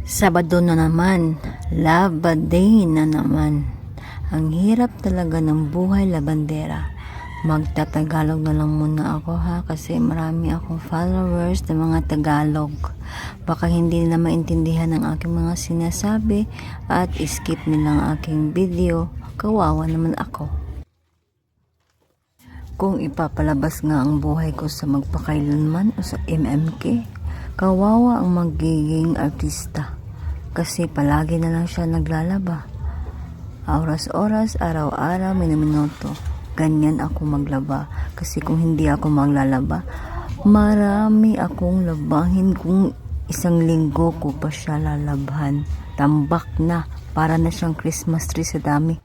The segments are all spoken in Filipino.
Sabado na naman, Laba Day na naman. Ang hirap talaga ng buhay labandera. Magtatagalog na lang muna ako ha, kasi marami akong followers na mga Tagalog. Baka hindi nila maintindihan ang aking mga sinasabi at skip nila ang aking video. Kawawa naman ako. Kung ipapalabas nga ang buhay ko sa magpakailanman o sa MMK, kawawa ang magiging artista. Kasi palagi na lang siya naglalaba. Oras-oras, araw-araw, minuto. Ganyan ako maglaba. Kasi kung hindi ako maglalaba, marami akong labahin. Kung isang linggo ko pa siya lalabhan. Tambak na. Para na siyang Christmas tree sa dami.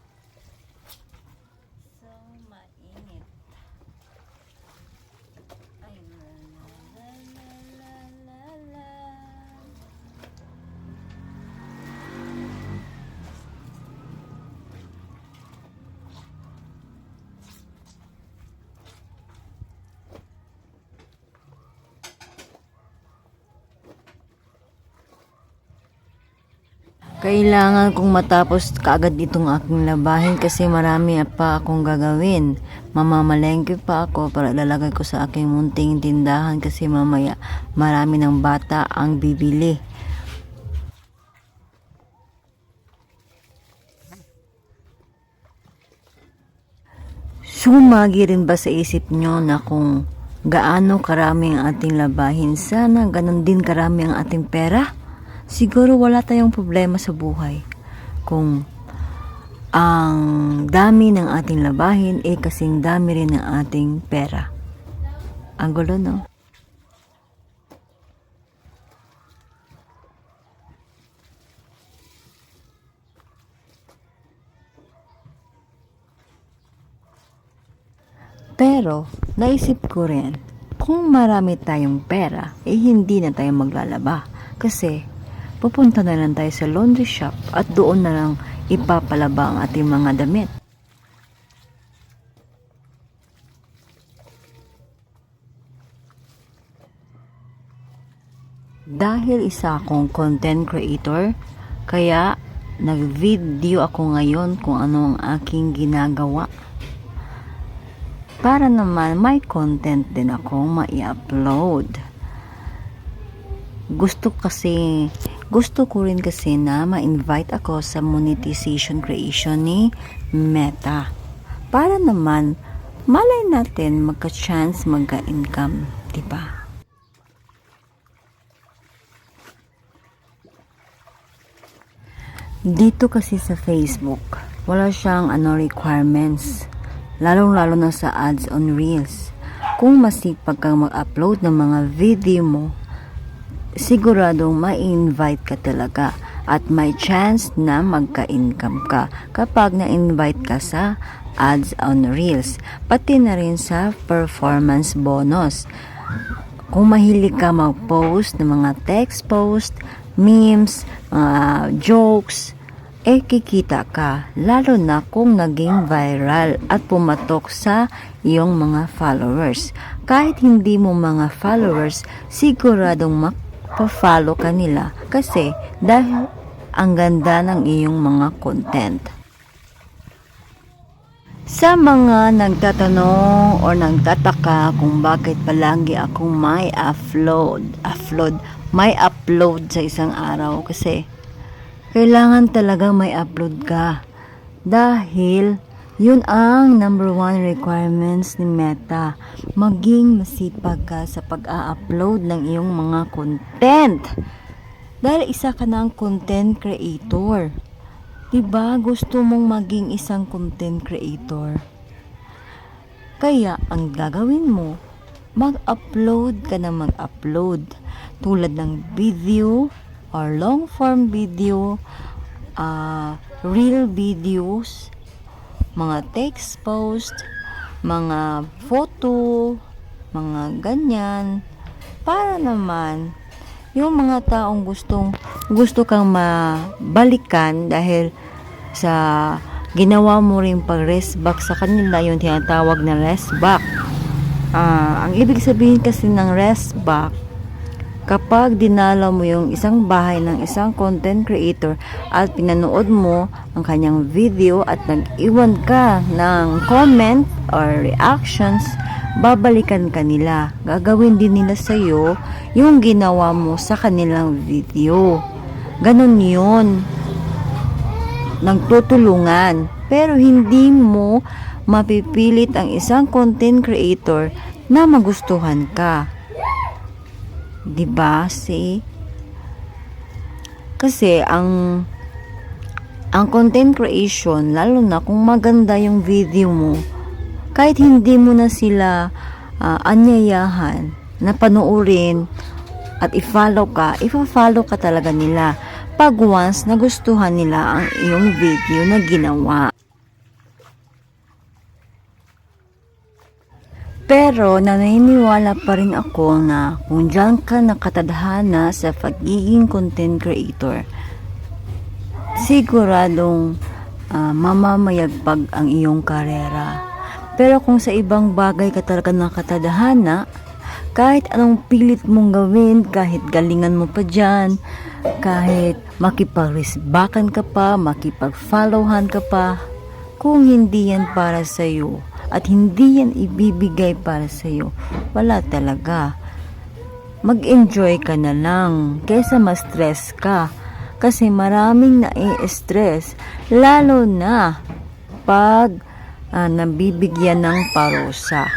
Kailangan kong matapos kaagad itong aking labahin kasi marami pa akong gagawin. Mamamalengke pa ako para lalagay ko sa aking munting tindahan kasi mamaya marami ng bata ang bibili. Sumagi rin ba sa isip nyo na kung gaano karami ang ating labahin, sana ganon din karami ang ating pera? Siguro wala tayong problema sa buhay kung ang dami ng ating labahin kasing dami rin ng ating pera. Ang gulo, no? Pero naisip ko rin, kung marami tayong pera, hindi na tayo maglalaba kasi pupunta na lang tayo sa laundry shop at doon na lang ipapalaba ang ating mga damit. Dahil isa akong content creator, kaya nag-video ako ngayon kung ano ang aking ginagawa. Para naman may content din akong mai-upload. Gusto ko rin kasi na ma-invite ako sa monetization creation ni Meta. Para naman, malay natin magka-chance magka-income, diba? Dito kasi sa Facebook, wala siyang requirements. Lalong-lalo na sa ads on Reels. Kung masipag kang mag-upload ng mga video mo, siguradong ma-invite ka talaga at may chance na magka-income ka kapag na-invite ka sa ads on Reels, pati na rin sa performance bonus. Kung mahilig ka mag-post ng mga text post, memes, jokes, kikita ka, lalo na kung naging viral at pumatok sa iyong mga followers. Kahit hindi mo mga followers, siguradong pa-follow ka nila kasi dahil ang ganda ng iyong mga content. Sa mga nagtatanong o nagtataka kung bakit palagi akong may upload sa isang araw, kasi kailangan talaga may upload ka dahil yun ang number 1 requirements ni Meta. Maging masipag ka sa pag-a-upload ng iyong mga content. Dahil isa ka ng content creator. Diba? Gusto mong maging isang content creator. Kaya ang gagawin mo, mag-upload ka na mag-upload. Tulad ng video or long form video, real videos, mga text post, mga photo, mga ganyan, para naman yung mga taong gusto kang mabalikan dahil sa ginawa mo rin pag-rest back sa kanila, yung tinatawag na rest back. Ang ibig sabihin kasi ng rest back, Kapag dinalaw mo yung isang bahay ng isang content creator at pinanood mo ang kanyang video at nag-iwan ka ng comment or reactions, babalikan ka nila. Gagawin din nila sa'yo yung ginawa mo sa kanilang video. Ganon yun. Nagtutulungan. Pero hindi mo mapipilit ang isang content creator na magustuhan ka. Diba? See? Kasi ang content creation, lalo na kung maganda yung video mo, kahit hindi mo na sila anyayahan na panoorin at i-follow ka talaga nila pag once nagustuhan nila ang iyong video na ginawa. Pero naniniwala pa rin ako na kung diyan ka nakatadhana sa pagiging content creator, siguradong mamamayagpag ang iyong karera. Pero kung sa ibang bagay ka talaga nakatadhana, kahit anong pilit mong gawin, kahit galingan mo pa dyan, kahit makipag-resbakan ka pa, makipag-followhan ka pa, kung hindi yan para sa'yo, at hindi yan ibibigay para sa'yo, wala talaga. Mag-enjoy ka na lang kaysa ma-stress ka, kasi maraming na-stress, lalo na pag nabibigyan ng parusa.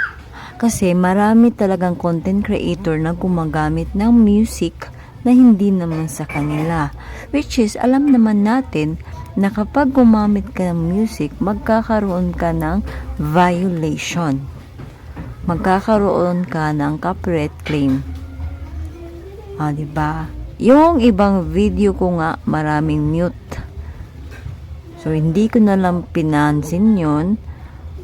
Kasi marami talagang content creator na gumagamit ng music na hindi naman sa kanila, which is alam naman natin na kapag gumamit ka ng music, magkakaroon ka ng violation. Magkakaroon ka ng copyright claim. Diba? Yung ibang video ko nga, maraming mute. So, hindi ko na lang pinansin yun.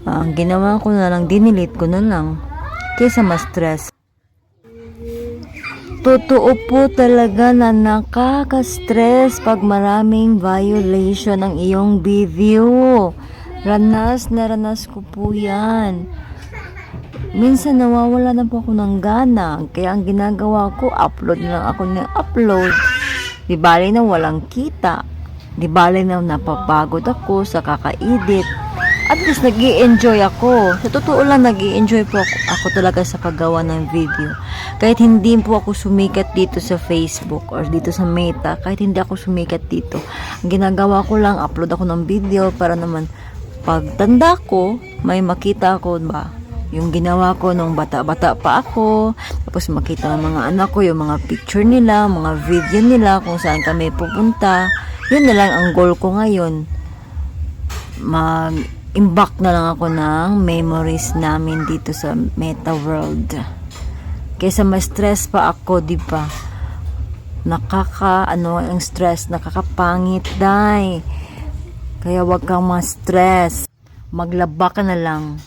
Ang ginawa ko na lang, dinilit ko na lang. Kaysa ma-stress. Totoo po talaga na nakaka-stress pag maraming violation ng iyong video. Ranas na ranas ko po yan. Minsan nawawala na po ako ng gana. Kaya ang ginagawa ko, upload na lang ako ng upload. Di bali na walang kita. Di bali na napapagod ako sa kaka-edit. At least nag-i-enjoy ako. Sa totoo lang, nag-i-enjoy po ako talaga sa paggawa ng video. Kahit hindi po ako sumikat dito sa Facebook or dito sa Meta, kahit hindi ako sumikat dito, ang ginagawa ko lang, upload ako ng video para naman pag tanda ko, may makita ko ba yung ginawa ko nung bata-bata pa ako, tapos makita ng mga anak ko yung mga picture nila, mga video nila, kung saan kami pupunta. Yun na lang ang goal ko ngayon. Imbak na lang ako ng memories namin dito sa Meta World. Kaysa ma-stress pa ako, di ba? Ang stress, nakakapangit, day. Kaya wag kang ma-stress. Maglaba ka na lang.